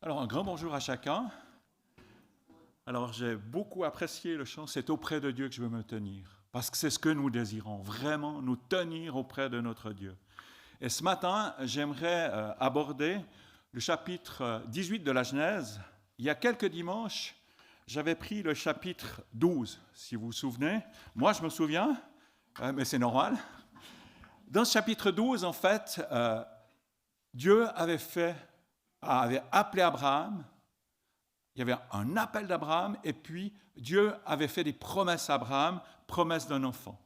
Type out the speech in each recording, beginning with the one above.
Alors, un grand bonjour à chacun. Alors, j'ai beaucoup apprécié le chant. C'est auprès de Dieu que je veux me tenir. Parce que c'est ce que nous désirons, vraiment nous tenir auprès de notre Dieu. Et ce matin, j'aimerais aborder le chapitre 18 de la Genèse. Il y a quelques dimanches, j'avais pris le chapitre 12, si vous vous souvenez. Moi, je me souviens, mais c'est normal. Dans ce chapitre 12, en fait, Dieu avait appelé Abraham. Il y avait un appel d'Abraham et puis Dieu avait fait des promesses à Abraham, promesses d'un enfant.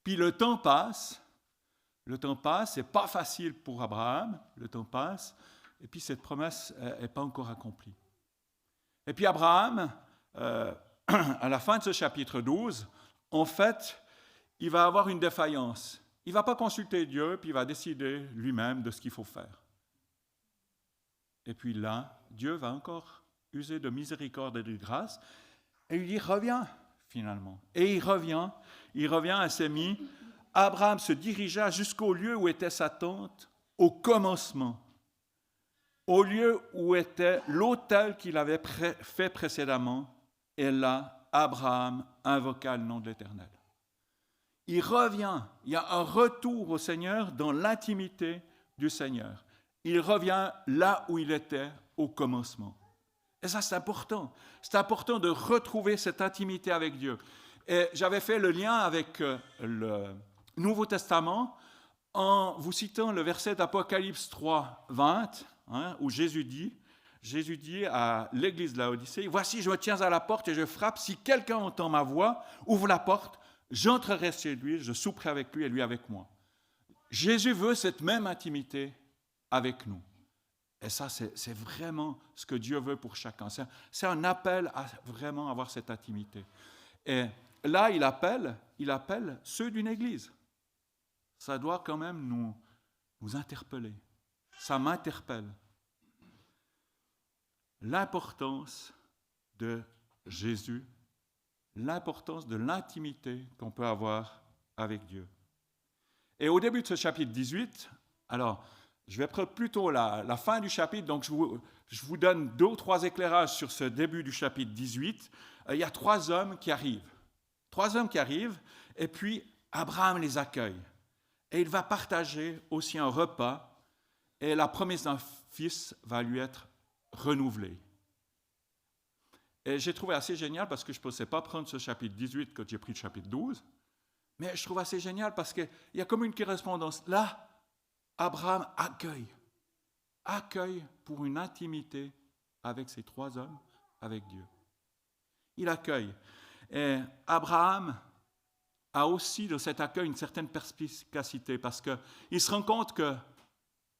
Puis le temps passe, c'est pas facile pour Abraham, le temps passe, et puis cette promesse n'est pas encore accomplie. Et puis Abraham, à la fin de ce chapitre 12, en fait, il va avoir une défaillance. Il ne va pas consulter Dieu, puis il va décider lui-même de ce qu'il faut faire. Et puis là, Dieu va encore user de miséricorde et de grâce, et il dit, reviens, finalement. Et il revient, et s'est mis. Abraham se dirigea jusqu'au lieu où était sa tente, au commencement, au lieu où était l'autel qu'il avait fait précédemment, et là, Abraham invoqua le nom de l'Éternel. Il revient, il y a un retour au Seigneur dans l'intimité du Seigneur. Il revient là où il était au commencement. Et ça, c'est important. C'est important de retrouver cette intimité avec Dieu. Et j'avais fait le lien avec le Nouveau Testament en vous citant le verset d'Apocalypse 3, 20, où Jésus dit à l'église de Laodicée, « Voici, je me tiens à la porte et je frappe. Si quelqu'un entend ma voix, ouvre la porte, j'entrerai chez lui, je souperai avec lui et lui avec moi. » Jésus veut cette même intimité avec nous. Et ça, c'est vraiment ce que Dieu veut pour chacun. C'est un appel à vraiment avoir cette intimité. Et là, il appelle ceux d'une église. Ça doit quand même nous interpeller. Ça m'interpelle. L'importance de Jésus, l'importance de l'intimité qu'on peut avoir avec Dieu. Et au début de ce chapitre 18, alors, je vais prendre plutôt la fin du chapitre, donc je vous donne 2 ou 3 éclairages sur ce début du chapitre 18. Il y a 3 hommes qui arrivent. 3 hommes qui arrivent, et puis Abraham les accueille. Et il va partager aussi un repas, et la promesse d'un fils va lui être renouvelée. Et j'ai trouvé assez génial, parce que je ne pensais pas prendre ce chapitre 18 quand j'ai pris le chapitre 12, mais je trouve assez génial parce qu'il y a comme une correspondance. Là, Abraham accueille pour une intimité avec ces 3 hommes, avec Dieu. Il accueille. Et Abraham a aussi dans cet accueil une certaine perspicacité parce qu'il se rend compte que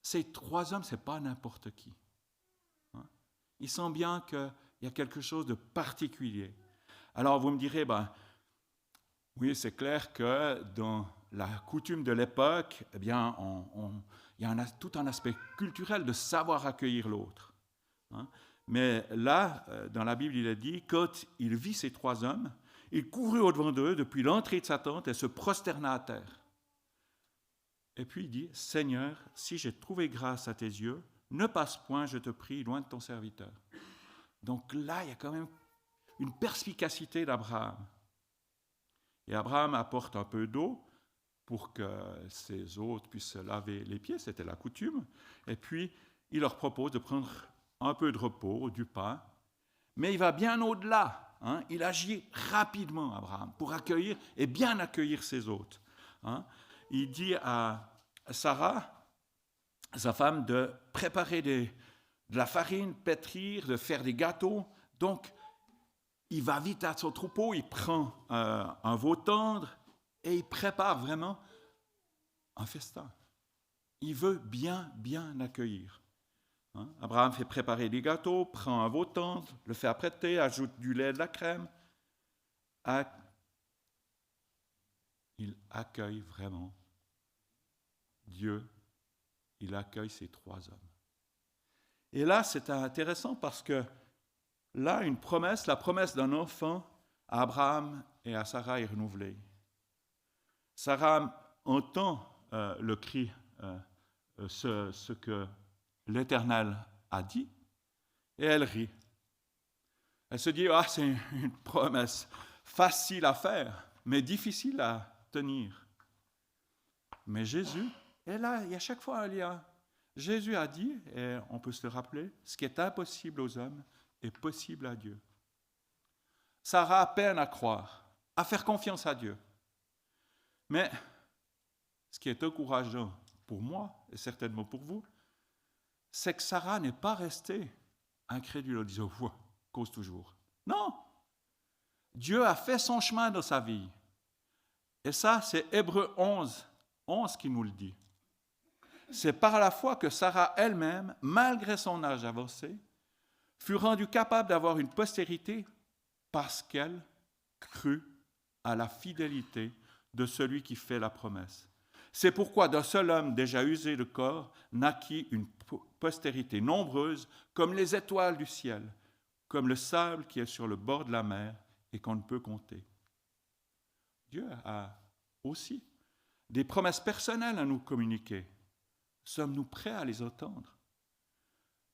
ces 3 hommes, ce n'est pas n'importe qui. Il sent bien qu'il y a quelque chose de particulier. Alors vous me direz, oui, c'est clair que dans la coutume de l'époque, eh bien, il y a tout un aspect culturel de savoir accueillir l'autre. Mais là, dans la Bible, il est dit, quand il vit ces 3 hommes, il courut au-devant d'eux depuis l'entrée de sa tente et se prosterna à terre. Et puis il dit, « Seigneur, si j'ai trouvé grâce à tes yeux, ne passe point, je te prie, loin de ton serviteur. » Donc là, il y a quand même une perspicacité d'Abraham. Et Abraham apporte un peu d'eau pour que ses hôtes puissent se laver les pieds, c'était la coutume. Et puis, il leur propose de prendre un peu de repos, du pain. Mais il va bien au-delà. Il agit rapidement, Abraham, pour accueillir et bien accueillir ses hôtes. Il dit à Sarah, sa femme, de préparer de la farine, pétrir, de faire des gâteaux. Donc, il va vite à son troupeau, il prend un veau tendre et il prépare vraiment un festin. Il veut bien accueillir. Abraham fait préparer des gâteaux, prend un veau tendre, le fait apprêter, ajoute du lait et de la crème. Il accueille vraiment Dieu. Il accueille ces 3 hommes. Et là, c'est intéressant parce que là, la promesse d'un enfant à Abraham et à Sarah est renouvelée. Sarah entend le cri, ce que l'Éternel a dit, Et elle rit. Elle se dit, ah, c'est une promesse facile à faire, mais difficile à tenir. Mais Jésus, et là, il y a chaque fois un lien. Jésus a dit, et on peut se le rappeler, ce qui est impossible aux hommes est possible à Dieu. Sarah a peine à croire, à faire confiance à Dieu. Mais ce qui est encourageant pour moi, et certainement pour vous, c'est que Sarah n'est pas restée incrédule en disant « cause toujours ». Non, Dieu a fait son chemin dans sa vie. Et ça, c'est Hébreux 11 qui nous le dit. C'est par la foi que Sarah elle-même, malgré son âge avancé, fut rendue capable d'avoir une postérité parce qu'elle crut à la fidélité de celui qui fait la promesse. C'est pourquoi d'un seul homme déjà usé de corps naquit une postérité nombreuse comme les étoiles du ciel, comme le sable qui est sur le bord de la mer et qu'on ne peut compter. Dieu a aussi des promesses personnelles à nous communiquer. Sommes-nous prêts à les entendre?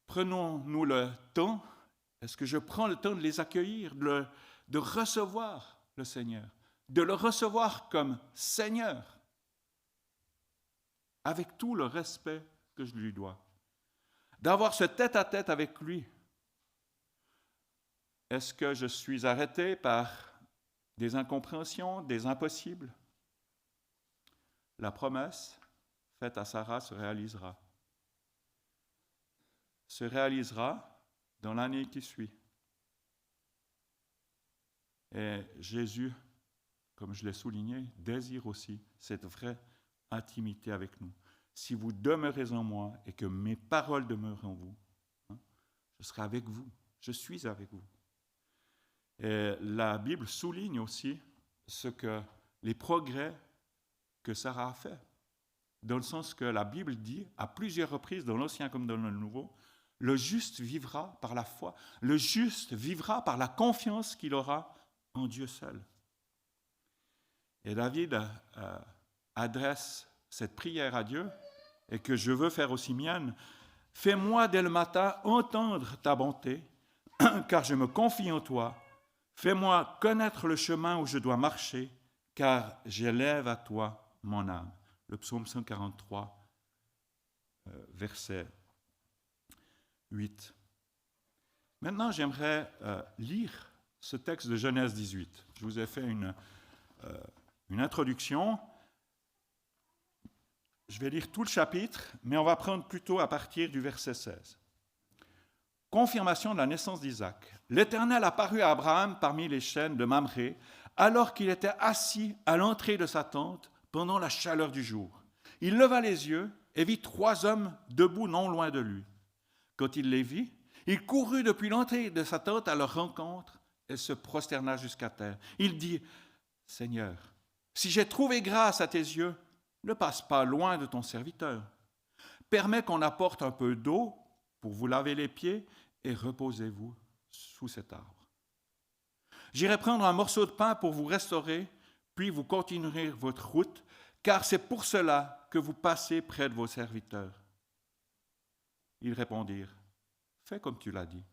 Prenons-nous le temps, est-ce que je prends le temps de les accueillir, de recevoir le Seigneur, de le recevoir comme Seigneur, avec tout le respect que je lui dois, d'avoir ce tête-à-tête avec lui? Est-ce que je suis arrêté par des incompréhensions, des impossibles? La promesse faite à Sarah se réalisera dans l'année qui suit. Et Jésus, comme je l'ai souligné, désire aussi cette vraie intimité avec nous. Si vous demeurez en moi et que mes paroles demeurent en vous, je serai avec vous, je suis avec vous. Et la Bible souligne aussi les progrès que Sarah a fait. Dans le sens que la Bible dit, à plusieurs reprises, dans l'Ancien comme dans le Nouveau, le juste vivra par la foi. Le juste vivra par la confiance qu'il aura en Dieu seul. Et David adresse cette prière à Dieu, et que je veux faire aussi mienne. Fais-moi dès le matin entendre ta bonté, car je me confie en toi. Fais-moi connaître le chemin où je dois marcher, car j'élève à toi mon âme. Le psaume 143, verset 8. Maintenant, j'aimerais lire ce texte de Genèse 18. Je vous ai fait une introduction. Je vais lire tout le chapitre, mais on va prendre plutôt à partir du verset 16. Confirmation de la naissance d'Isaac. L'Éternel apparut à Abraham parmi les chênes de Mamré, alors qu'il était assis à l'entrée de sa tente pendant la chaleur du jour. Il leva les yeux et vit 3 hommes debout non loin de lui. Quand il les vit, il courut depuis l'entrée de sa tente à leur rencontre et se prosterna jusqu'à terre. Il dit, « Seigneur, si j'ai trouvé grâce à tes yeux, ne passe pas loin de ton serviteur. Permets qu'on apporte un peu d'eau pour vous laver les pieds et reposez-vous sous cet arbre. J'irai prendre un morceau de pain pour vous restaurer, puis vous continuerez votre route, car c'est pour cela que vous passez près de vos serviteurs. » Ils répondirent, « Fais comme tu l'as dit. »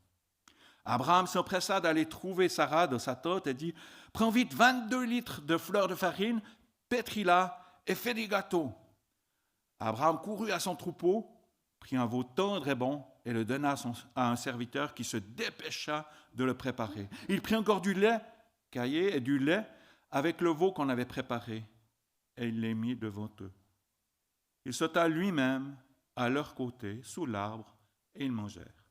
Abraham s'empressa d'aller trouver Sarah dans sa tente et dit, « Prends vite 22 litres de fleur de farine, pétris-la et fais des gâteaux. » Abraham courut à son troupeau, prit un veau tendre et bon et le donna à un serviteur qui se dépêcha de le préparer. Il prit encore du lait caillé et du lait avec le veau qu'on avait préparé et il les mit devant eux. Il sauta lui-même à leur côté sous l'arbre et ils mangèrent.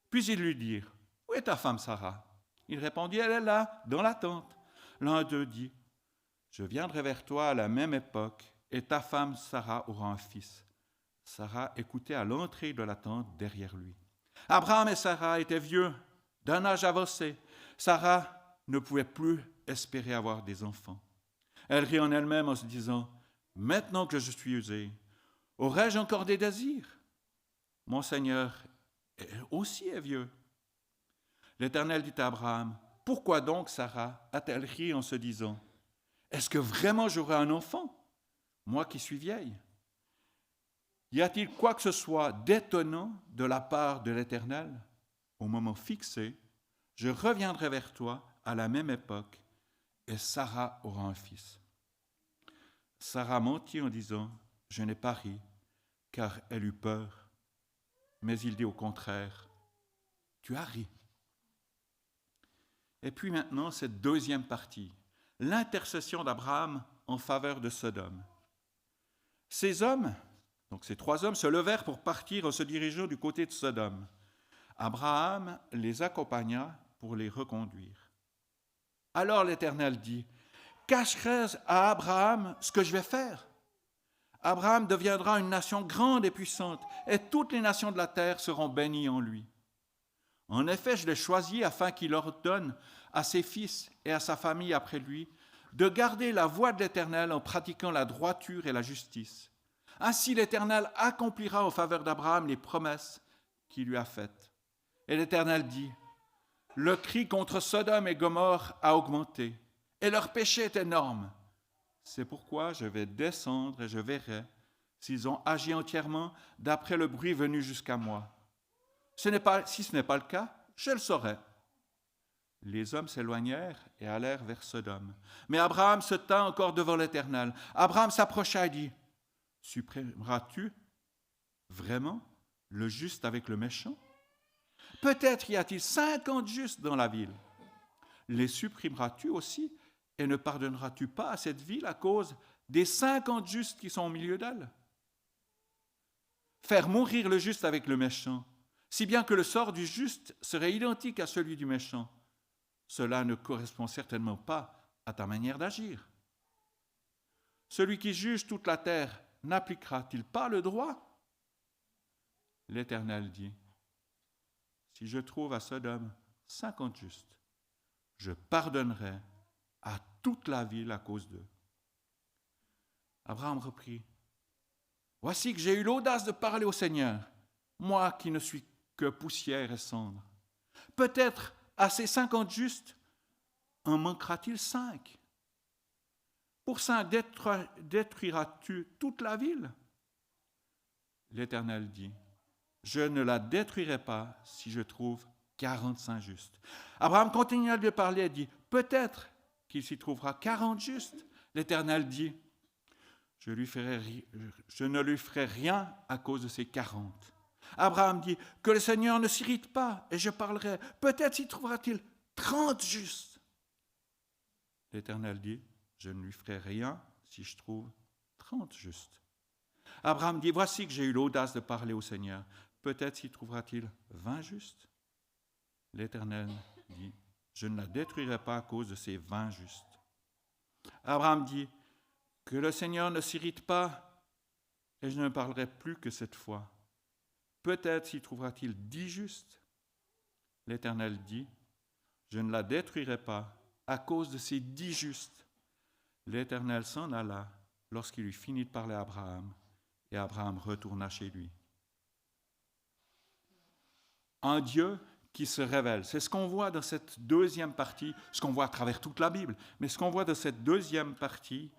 Puis ils lui dirent, « Où est ta femme Sarah ?» Il répondit, « Elle est là, dans la tente. » L'un d'eux dit, « Je viendrai vers toi à la même époque, et ta femme Sarah aura un fils. » Sarah écoutait à l'entrée de la tente derrière lui. Abraham et Sarah étaient vieux, d'un âge avancé. Sarah ne pouvait plus espérer avoir des enfants. Elle rit en elle-même en se disant, « Maintenant que je suis usée, aurais-je encore des désirs? Mon Seigneur aussi est vieux. » L'Éternel dit à Abraham, « Pourquoi donc Sarah a-t-elle ri en se disant, « Est-ce que vraiment j'aurai un enfant, moi qui suis vieille ?» Y a-t-il quoi que ce soit d'étonnant de la part de l'Éternel? Au moment fixé, je reviendrai vers toi à la même époque, et Sarah aura un fils. Sarah mentit en disant, je n'ai pas ri, car elle eut peur. Mais il dit au contraire, tu as ri. Et puis maintenant, cette deuxième partie, l'intercession d'Abraham en faveur de Sodome. Ces hommes, donc ces 3 hommes, se levèrent pour partir en se dirigeant du côté de Sodome. Abraham les accompagna pour les reconduire. Alors l'Éternel dit, cacherai-je à Abraham ce que je vais faire? Abraham deviendra une nation grande et puissante, et toutes les nations de la terre seront bénies en lui. En effet, je l'ai choisi afin qu'il ordonne à ses fils et à sa famille après lui de garder la voie de l'Éternel en pratiquant la droiture et la justice. Ainsi l'Éternel accomplira en faveur d'Abraham les promesses qu'il lui a faites. Et l'Éternel dit, le cri contre Sodome et Gomorrhe a augmenté, et leur péché est énorme. C'est pourquoi je vais descendre et je verrai s'ils ont agi entièrement d'après le bruit venu jusqu'à moi. Si ce n'est pas le cas, je le saurai. Les hommes s'éloignèrent et allèrent vers Sodome. Mais Abraham se tint encore devant l'Éternel. Abraham s'approcha et dit, supprimeras-tu vraiment le juste avec le méchant? Peut-être y a-t-il 50 justes dans la ville. Les supprimeras-tu aussi et ne pardonneras-tu pas à cette ville à cause des 50 justes qui sont au milieu d'elle? Faire mourir le juste avec le méchant, si bien que le sort du juste serait identique à celui du méchant, cela ne correspond certainement pas à ta manière d'agir. Celui qui juge toute la terre n'appliquera-t-il pas le droit? L'Éternel dit, si je trouve à Sodome 50 justes, je pardonnerai à toute la ville à cause d'eux. Abraham reprit, voici que j'ai eu l'audace de parler au Seigneur, moi qui ne suis que poussière et cendre. Peut-être à ces 50 justes, en manquera-t-il 5? Pour 5, détruiras-tu toute la ville? L'Éternel dit, je ne la détruirai pas si je trouve 45 justes. Abraham continua de parler et dit, peut-être qu'il s'y trouvera 40 justes. L'Éternel dit, je ne lui ferai rien à cause de ces 40. Abraham dit, que le Seigneur ne s'irrite pas, et je parlerai. Peut-être s'y trouvera-t-il 30 justes. L'Éternel dit, je ne lui ferai rien si je trouve 30 justes. Abraham dit, voici que j'ai eu l'audace de parler au Seigneur. Peut-être s'y trouvera-t-il 20 justes. L'Éternel dit, je ne la détruirai pas à cause de ces 20 justes. Abraham dit, que le Seigneur ne s'irrite pas, et je ne parlerai plus que cette fois. Peut-être s'y trouvera-t-il 10 justes. L'Éternel dit, je ne la détruirai pas à cause de ces 10 justes. L'Éternel s'en alla lorsqu'il eut fini de parler à Abraham, et Abraham retourna chez lui. Un Dieu qui se révèle. C'est ce qu'on voit dans cette deuxième partie, ce qu'on voit à travers toute la Bible, mais ce qu'on voit dans cette deuxième partie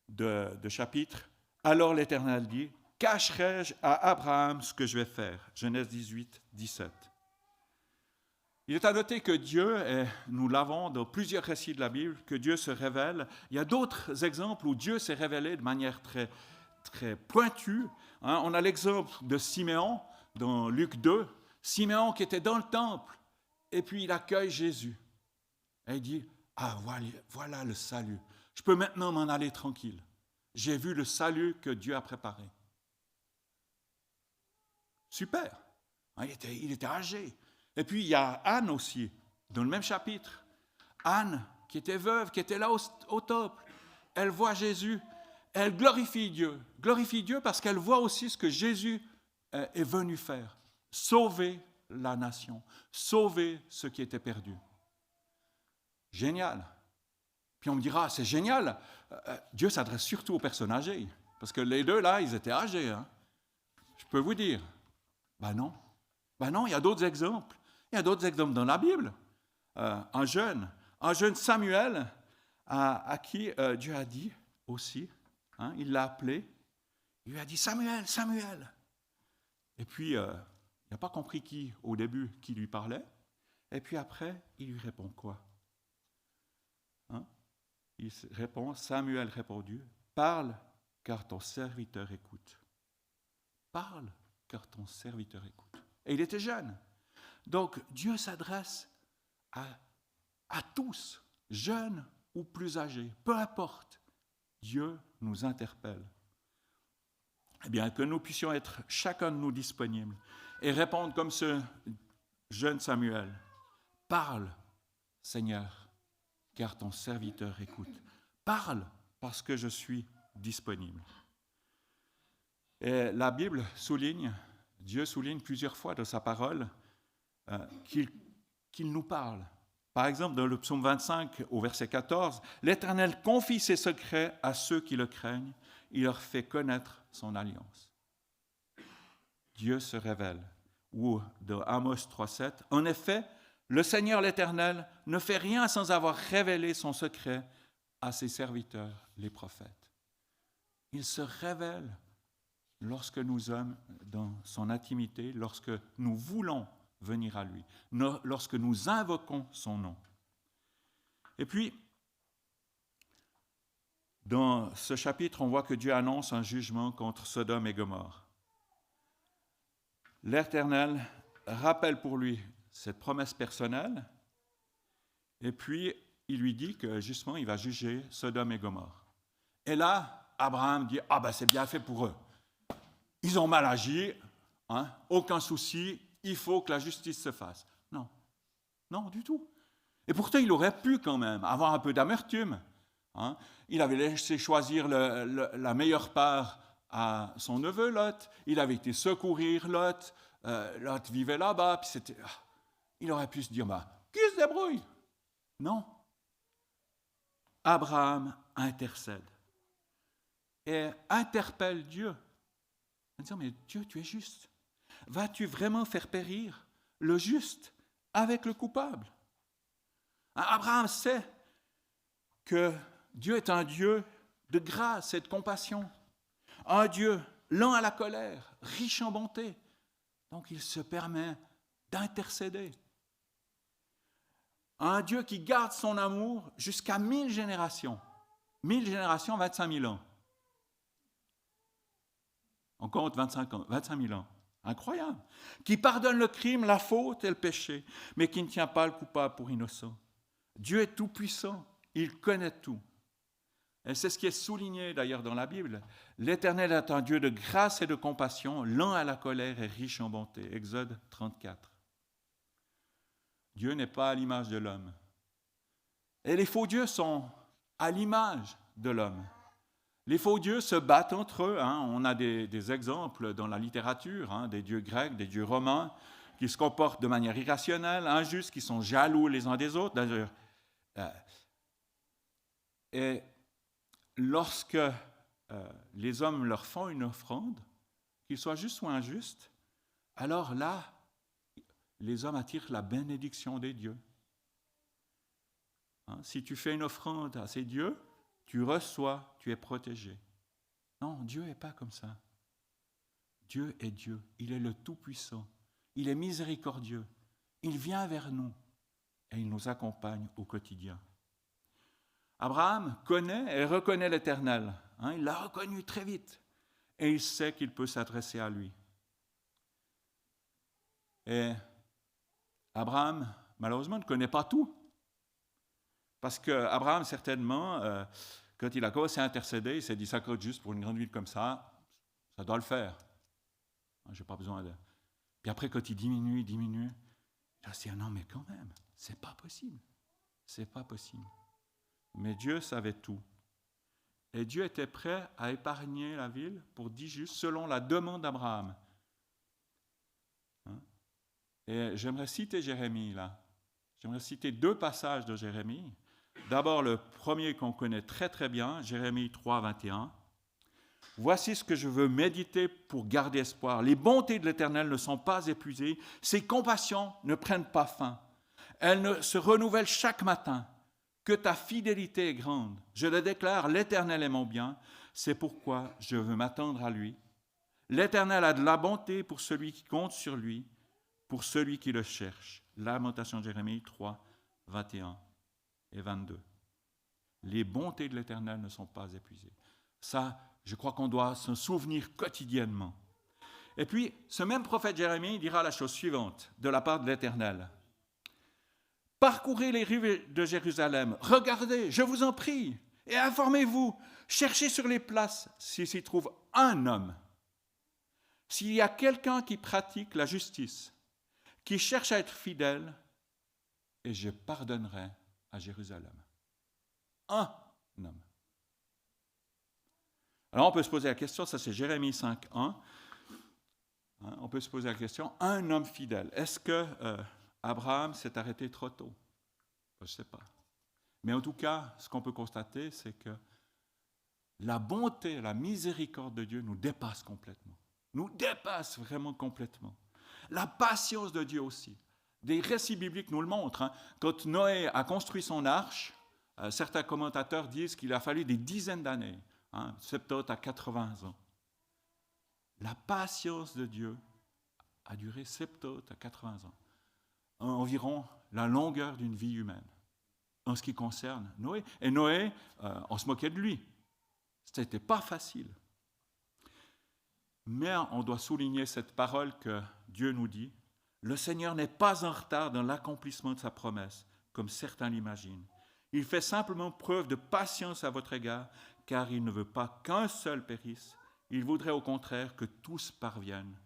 de chapitre. Alors l'Éternel dit, cacherai-je à Abraham ce que je vais faire? Genèse 18, 17. Il est à noter que Dieu, et nous l'avons dans plusieurs récits de la Bible, que Dieu se révèle. Il y a d'autres exemples où Dieu s'est révélé de manière très, très pointue. On a l'exemple de Siméon dans Luc 2. Siméon qui était dans le temple, et puis il accueille Jésus. Et il dit, ah voilà le salut. Je peux maintenant m'en aller tranquille. J'ai vu le salut que Dieu a préparé. Super. Il était âgé. Et puis il y a Anne aussi, dans le même chapitre. Anne, qui était veuve, qui était là au temple. Elle voit Jésus, elle glorifie Dieu. Glorifie Dieu parce qu'elle voit aussi ce que Jésus est venu faire. Sauver la nation, sauver ceux qui étaient perdus. Génial. Puis on me dira, c'est génial, Dieu s'adresse surtout aux personnes âgées, parce que les deux là, ils étaient âgés. Je peux vous dire, ben non, il y a d'autres exemples. Il y a d'autres exemples dans la Bible. Un jeune Samuel, à qui Dieu a dit aussi, il l'a appelé, Il lui a dit « Samuel, Samuel !» Et puis, il n'a pas compris au début, qui lui parlait. Et puis après, il lui répond quoi? Il répond, Samuel répondit, « Parle, car ton serviteur écoute. » Parle, car ton serviteur écoute. Et il était jeune. Donc, Dieu s'adresse à tous, jeunes ou plus âgés, peu importe. Dieu nous interpelle. Eh bien, que nous puissions être chacun de nous disponibles et répondre comme ce jeune Samuel. Parle, Seigneur, car ton serviteur écoute. Parle, parce que je suis disponible. Et la Bible souligne, Dieu souligne plusieurs fois dans sa parole qu'il nous parle. Par exemple, dans le psaume 25, au verset 14, « L'Éternel confie ses secrets à ceux qui le craignent, il leur fait connaître son alliance. » Dieu se révèle. Ou dans Amos 3,7, « En effet, le Seigneur l'Éternel ne fait rien sans avoir révélé son secret à ses serviteurs, les prophètes. » Il se révèle lorsque nous sommes dans son intimité, lorsque nous voulons venir à lui, lorsque nous invoquons son nom. Et puis, dans ce chapitre, on voit que Dieu annonce un jugement contre Sodome et Gomorrhe. L'Éternel rappelle pour lui cette promesse personnelle, et puis il lui dit que justement il va juger Sodome et Gomorrhe. Et là, Abraham dit, c'est bien fait pour eux. Ils ont mal agi, aucun souci, il faut que la justice se fasse. Non, non du tout. Et pourtant, il aurait pu quand même avoir un peu d'amertume. Il avait laissé choisir la meilleure part à son neveu Lot. Il avait été secourir Lot. Lot vivait là-bas. Puis il aurait pu se dire, qui se débrouille? Non. Abraham intercède et interpelle Dieu. En disant, mais Dieu, tu es juste. Vas-tu vraiment faire périr le juste avec le coupable? Abraham sait que Dieu est un Dieu de grâce et de compassion, un Dieu lent à la colère, riche en bonté. Donc il se permet d'intercéder. Un Dieu qui garde son amour jusqu'à 1000 générations. 1000 générations, 25 000 ans. On compte 25 000 ans. Incroyable. Qui pardonne le crime, la faute et le péché, mais qui ne tient pas le coupable pour innocent. Dieu est tout-puissant. Il connaît tout. Et c'est ce qui est souligné d'ailleurs dans la Bible. L'Éternel est un Dieu de grâce et de compassion, lent à la colère et riche en bonté. Exode 34. Dieu n'est pas à l'image de l'homme. Et les faux dieux sont à l'image de l'homme. Les faux dieux se battent entre eux. On a des exemples dans la littérature, des dieux grecs, des dieux romains, qui se comportent de manière irrationnelle, injuste, qui sont jaloux les uns des autres. D'ailleurs, et lorsque les hommes leur font une offrande, qu'ils soient justes ou injustes, alors là, les hommes attirent la bénédiction des dieux. Si tu fais une offrande à ces dieux, tu reçois, tu es protégé. Non, Dieu n'est pas comme ça. Dieu est Dieu, il est le Tout-Puissant, il est miséricordieux, il vient vers nous et il nous accompagne au quotidien. Abraham connaît et reconnaît l'Éternel. Il l'a reconnu très vite et il sait qu'il peut s'adresser à lui. Et Abraham, malheureusement, ne connaît pas tout. Parce qu'Abraham, certainement, quand il a commencé à intercéder, il s'est dit, ça coûte juste pour une grande ville comme ça doit le faire. Je n'ai pas besoin de... Puis après, quand il diminue, il a dit, non, mais quand même, c'est pas possible. C'est pas possible. Mais Dieu savait tout. Et Dieu était prêt à épargner la ville pour 10 justes selon la demande d'Abraham. Et j'aimerais citer Jérémie là. J'aimerais citer 2 passages de Jérémie. D'abord, le premier qu'on connaît très très bien, Jérémie 3, 21. « Voici ce que je veux méditer pour garder espoir. Les bontés de l'Éternel ne sont pas épuisées, ses compassions ne prennent pas fin. Elles se renouvellent chaque matin. Que ta fidélité est grande. Je le déclare, l'Éternel est mon bien. C'est pourquoi je veux m'attendre à lui. L'Éternel a de la bonté pour celui qui compte sur lui, pour celui qui le cherche. Lamentation de Jérémie 3, 21 et 22. Les bontés de l'Éternel ne sont pas épuisées. Ça, je crois qu'on doit s'en souvenir quotidiennement. Et puis, ce même prophète Jérémie dira la chose suivante de la part de l'Éternel. Parcourez les rues de Jérusalem, regardez, je vous en prie, et informez-vous, cherchez sur les places s'il s'y trouve un homme. S'il y a quelqu'un qui pratique la justice, qui cherche à être fidèle, et je pardonnerai à Jérusalem. Un homme. Alors on peut se poser la question, ça c'est Jérémie 5, 1. On peut se poser la question, un homme fidèle, est-ce que Abraham s'est arrêté trop tôt? Je ne sais pas. Mais en tout cas, ce qu'on peut constater, c'est que la bonté, la miséricorde de Dieu nous dépasse complètement. Nous dépasse vraiment complètement. La patience de Dieu aussi. Des récits bibliques nous le montrent. Quand Noé a construit son arche, certains commentateurs disent qu'il a fallu des dizaines d'années, 70 à 80 ans. La patience de Dieu a duré 70 à 80 ans. Environ la longueur d'une vie humaine en ce qui concerne Noé. Et Noé, on se moquait de lui. Ce n'était pas facile. Mais on doit souligner cette parole que Dieu nous dit. Le Seigneur n'est pas en retard dans l'accomplissement de sa promesse, comme certains l'imaginent. Il fait simplement preuve de patience à votre égard, car il ne veut pas qu'un seul périsse. Il voudrait au contraire que tous parviennent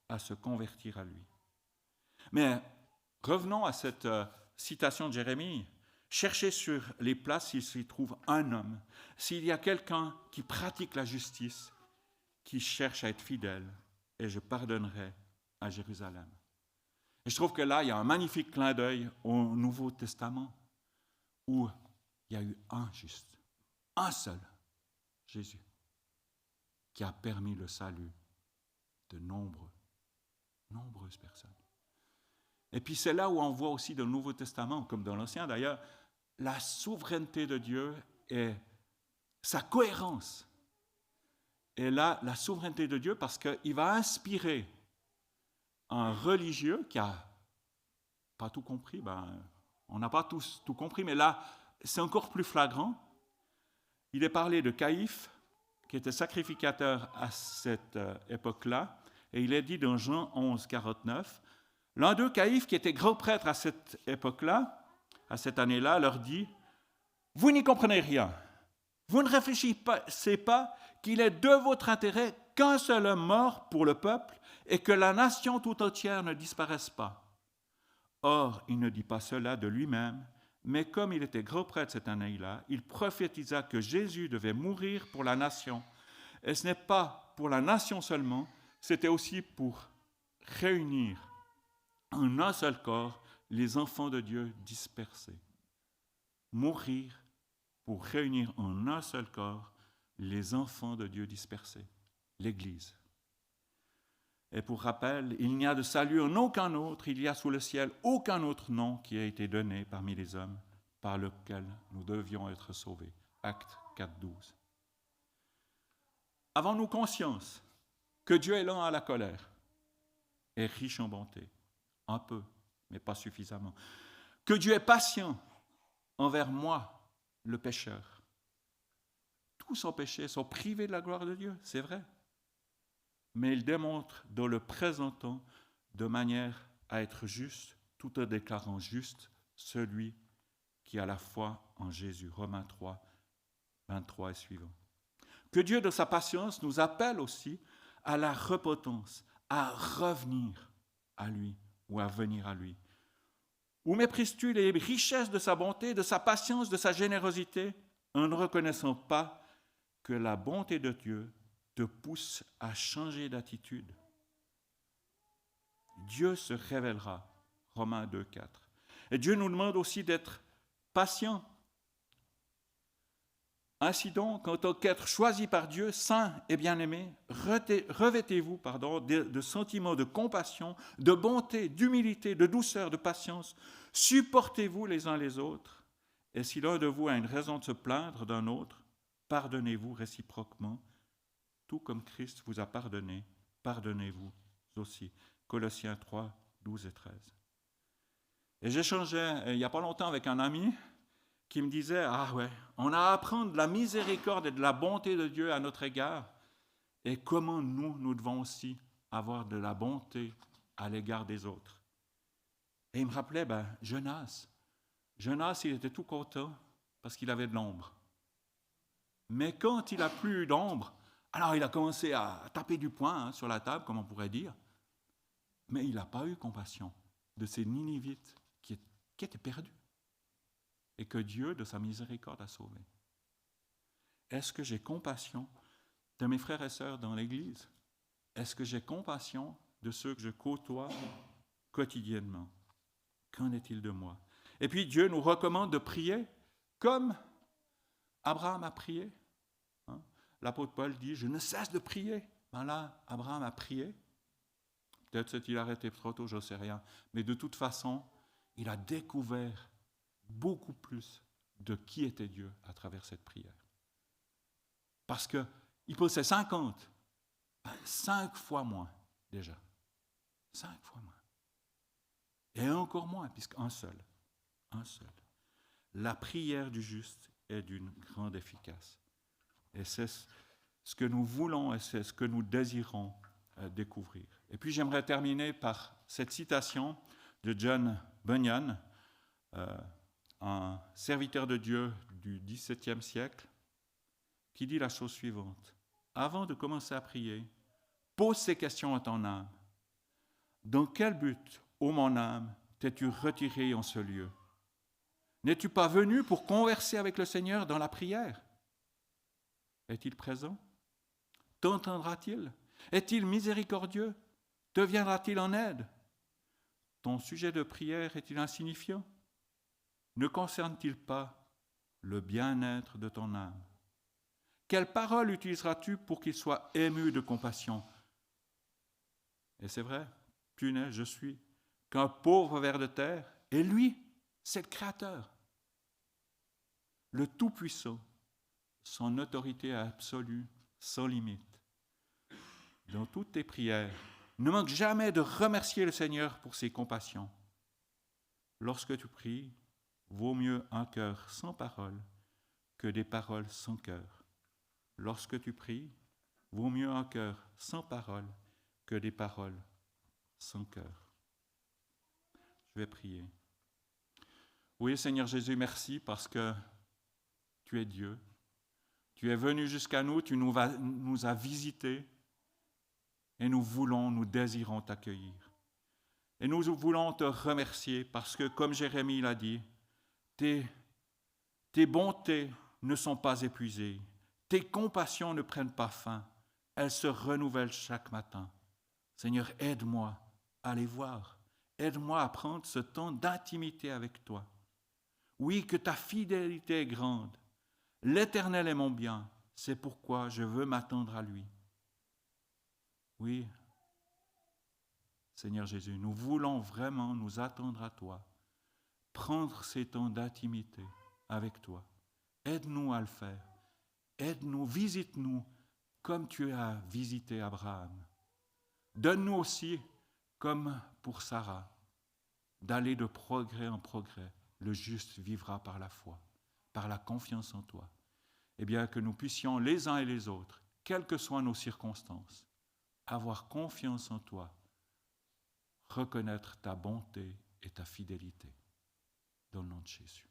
à se convertir à lui. Mais revenons à cette citation de Jérémie. Cherchez sur les places s'il s'y trouve un homme, s'il y a quelqu'un qui pratique la justice, qui cherche à être fidèle, et je pardonnerai à Jérusalem. Et je trouve que là, il y a un magnifique clin d'œil au Nouveau Testament, où il y a eu un juste, un seul, Jésus, qui a permis le salut de nombreuses personnes. Et puis c'est là où on voit aussi dans le Nouveau Testament, comme dans l'Ancien d'ailleurs, la souveraineté de Dieu et sa cohérence. Et là, la souveraineté de Dieu, parce qu'il va inspirer un religieux qui n'a pas tout compris, on n'a pas tous tout compris, mais là, c'est encore plus flagrant. Il est parlé de Caïphe, qui était sacrificateur à cette époque-là, et il est dit dans Jean 11, 49, l'un d'eux, Caïphe, qui était grand prêtre à cette époque-là, à cette année-là, leur dit « Vous n'y comprenez rien. Vous ne réfléchissez pas qu'il est de votre intérêt qu'un seul homme mort pour le peuple et que la nation tout entière ne disparaisse pas. Or, il ne dit pas cela de lui-même, mais comme il était grand prêtre cette année-là, il prophétisa que Jésus devait mourir pour la nation. Et ce n'est pas pour la nation seulement, c'était aussi pour réunir en un seul corps les enfants de Dieu dispersés. Mourir pour réunir en un seul corps les enfants de Dieu dispersés, l'Église. Et pour rappel, il n'y a de salut en aucun autre, il y a sous le ciel aucun autre nom qui a été donné parmi les hommes par lequel nous devions être sauvés. Acte 4, 12. Avons-nous conscience que Dieu est lent à la colère et riche en bonté? Un peu, mais pas suffisamment. Que Dieu est patient envers moi, le pécheur. Tous ont péché, sont privés de la gloire de Dieu, c'est vrai. Mais il démontre dans le présent temps de manière à être juste, tout en déclarant juste celui qui a la foi en Jésus. Romains 3, 23 et suivant. Que Dieu, de sa patience, nous appelle aussi à la repentance, à revenir à lui ou à venir à lui. Où méprises-tu les richesses de sa bonté, de sa patience, de sa générosité, en ne reconnaissant pas que la bonté de Dieu te pousse à changer d'attitude? Dieu se révélera, Romains 2, 4. Et Dieu nous demande aussi d'être patients. Ainsi donc, en tant qu'être choisi par Dieu, saint et bien-aimé, revêtez-vous de sentiments de compassion, de bonté, d'humilité, de douceur, de patience. Supportez-vous les uns les autres. Et si l'un de vous a une raison de se plaindre d'un autre, pardonnez-vous réciproquement, tout comme Christ vous a pardonné, pardonnez-vous aussi. Colossiens 3, 12 et 13. Et j'échangeais il n'y a pas longtemps avec un ami qui me disait, ah ouais, on a à apprendre de la miséricorde et de la bonté de Dieu à notre égard, et comment nous devons aussi avoir de la bonté à l'égard des autres. Et il me rappelait, Jonas, il était tout content parce qu'il avait de l'ombre. Mais quand il n'a plus eu d'ombre, alors il a commencé à taper du poing sur la table, comme on pourrait dire, mais il n'a pas eu compassion de ces Ninivites qui étaient perdus et que Dieu, de sa miséricorde, a sauvés. Est-ce que j'ai compassion de mes frères et sœurs dans l'Église? Est-ce que j'ai compassion de ceux que je côtoie quotidiennement? Qu'en est-il de moi? Et puis Dieu nous recommande de prier comme Abraham a prié. L'apôtre Paul dit, je ne cesse de prier. Là, Abraham a prié. Peut-être s'est-il arrêté trop tôt, je ne sais rien. Mais de toute façon, il a découvert beaucoup plus de qui était Dieu à travers cette prière. Parce qu'il posait 50, 5 fois moins déjà. 5 fois moins. Et encore moins, puisqu'un seul. La prière du juste est d'une grande efficace. Et c'est ce que nous voulons et c'est ce que nous désirons découvrir. Et puis j'aimerais terminer par cette citation de John Bunyan, un serviteur de Dieu du XVIIe siècle, qui dit la chose suivante. Avant de commencer à prier, pose ces questions à ton âme. Dans quel but, ô mon âme, t'es-tu retiré en ce lieu? N'es-tu pas venu pour converser avec le Seigneur dans la prière? Est-il présent? T'entendra-t-il? Est-il miséricordieux? Te viendra-t-il en aide? Ton sujet de prière est-il insignifiant? Ne concerne-t-il pas le bien-être de ton âme? Quelle parole utiliseras-tu pour qu'il soit ému de compassion? Et c'est vrai, tu n'es, je suis, qu'un pauvre ver de terre, et lui, c'est le Créateur, le Tout-Puissant, son autorité absolue, sans limite. Dans toutes tes prières, ne manque jamais de remercier le Seigneur pour ses compassions. Lorsque tu pries, vaut mieux un cœur sans parole que des paroles sans cœur. Lorsque tu pries, vaut mieux un cœur sans parole que des paroles sans cœur. Je vais prier. Oui, Seigneur Jésus, merci parce que tu es Dieu. Tu es venu jusqu'à nous, tu nous as visités et nous désirons t'accueillir. Et nous voulons te remercier parce que, comme Jérémie l'a dit, tes bontés ne sont pas épuisées, tes compassions ne prennent pas fin, elles se renouvellent chaque matin. Seigneur, aide-moi à les voir, aide-moi à prendre ce temps d'intimité avec toi. Oui, que ta fidélité est grande. L'Éternel est mon bien, c'est pourquoi je veux m'attendre à lui. Oui, Seigneur Jésus, nous voulons vraiment nous attendre à toi, prendre ces temps d'intimité avec toi. Aide-nous à le faire. Aide-nous, visite-nous comme tu as visité Abraham. Donne-nous aussi, comme pour Sarah, d'aller de progrès en progrès. Le juste vivra par la foi, par la confiance en toi. Et bien que nous puissions les uns et les autres, quelles que soient nos circonstances, avoir confiance en toi, reconnaître ta bonté et ta fidélité. Dans le nom de Jésus.